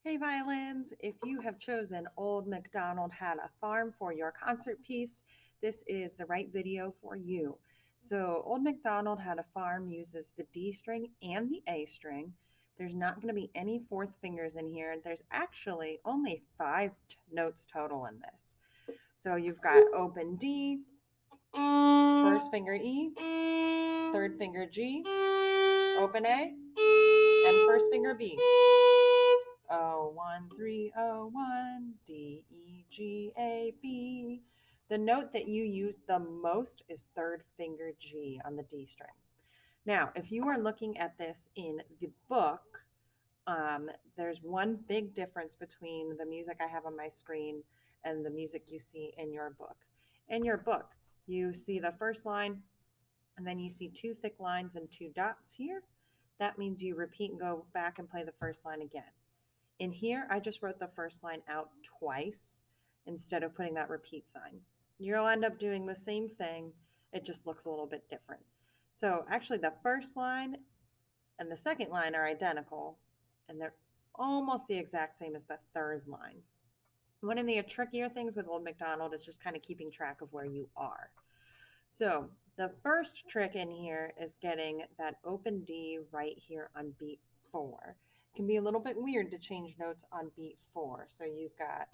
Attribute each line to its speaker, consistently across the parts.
Speaker 1: Hey violins, if you have chosen Old MacDonald Had a Farm for your concert piece, this is the right video for you. So Old MacDonald Had a Farm uses the D string and the A string. There's not going to be any fourth fingers in here. There's actually only five notes total in this. So you've got open D, first finger E, third finger G, open A, and first finger B. O 1 3 O 1 D E G A B. The note that you use the most is third finger G on the D string. Now, if you are looking at this in the book, there's one big difference between the music I have on my screen and the music you see in your book. In your book, you see the first line, and then you see two thick lines and two dots here. That means you repeat and go back and play the first line again. In here, I just wrote the first line out twice instead of putting that repeat sign. You'll end up doing the same thing. It just looks a little bit different. So actually the first line and the second line are identical, and they're almost the exact same as the third line. One of the trickier things with Old MacDonald is just kind of keeping track of where you are. So the first trick in here is getting that open D right here on beat 4. It can be a little bit weird to change notes on beat 4. So you've got,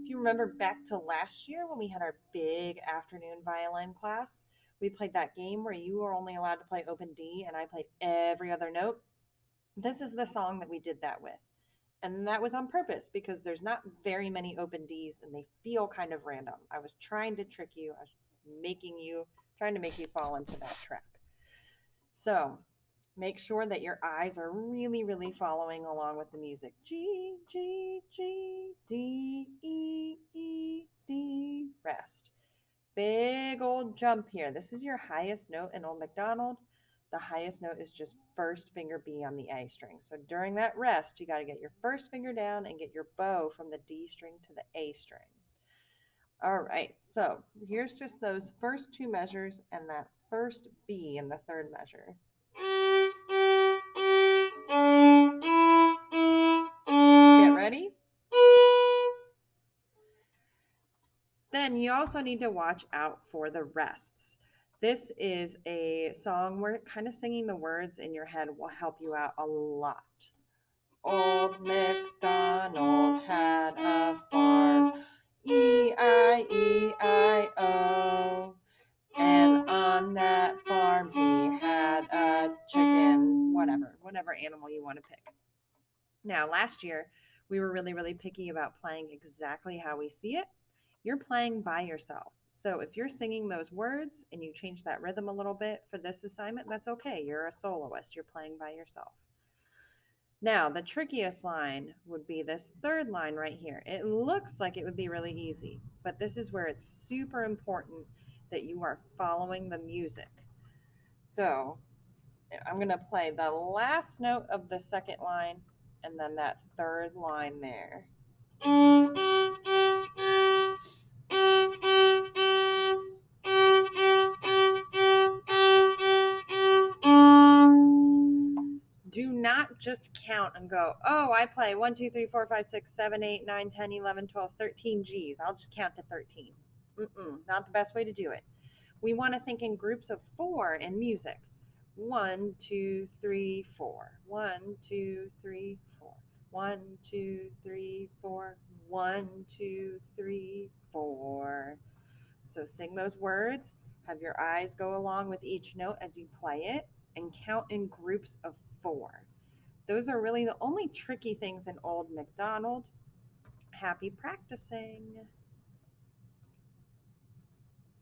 Speaker 1: if you remember back to last year when we had our big afternoon violin class, we played that game where you were only allowed to play open D and I played every other note. This is the song that we did that with. And that was on purpose because there's not very many open Ds and they feel kind of random. I was trying to trick you. I was trying to make you fall into that trap. So make sure that your eyes are really, really following along with the music. G, G, G, D, E, E, D, rest. Big old jump here. This is your highest note in Old MacDonald. The highest note is just first finger B on the A string. So during that rest, you got to get your first finger down and get your bow from the D string to the A string. All right, so here's just those first two measures and that first B in the third measure. Get ready? Then you also need to watch out for the rests. This is a song where kind of singing the words in your head will help you out a lot. Old MacDonald had a farm, E-I-E-I-O. And on that farm he had a chicken, whatever animal you want to pick. Now, last year, we were really, really picky about playing exactly how we see it. You're playing by yourself. So if you're singing those words and you change that rhythm a little bit for this assignment, that's okay. You're a soloist. You're playing by yourself. Now, the trickiest line would be this third line right here. It looks like it would be really easy, but this is where it's super important that you are following the music. So I'm going to play the last note of the second line and then that third line there. Do not just count and go, oh, I play 1, 2, 3, 4, 5, 6, 7, 8, 9, 10, 11, 12, 13 Gs. I'll just count to 13. Not the best way to do it. We want to think in groups of 4 in music. 1, 2, 3, 4. 1, 2, 3, 4. 1, 2, 3, 4. 1, 2, 3, 4. So sing those words. Have your eyes go along with each note as you play it and count in groups of 4. Those are really the only tricky things in Old MacDonald. Happy practicing.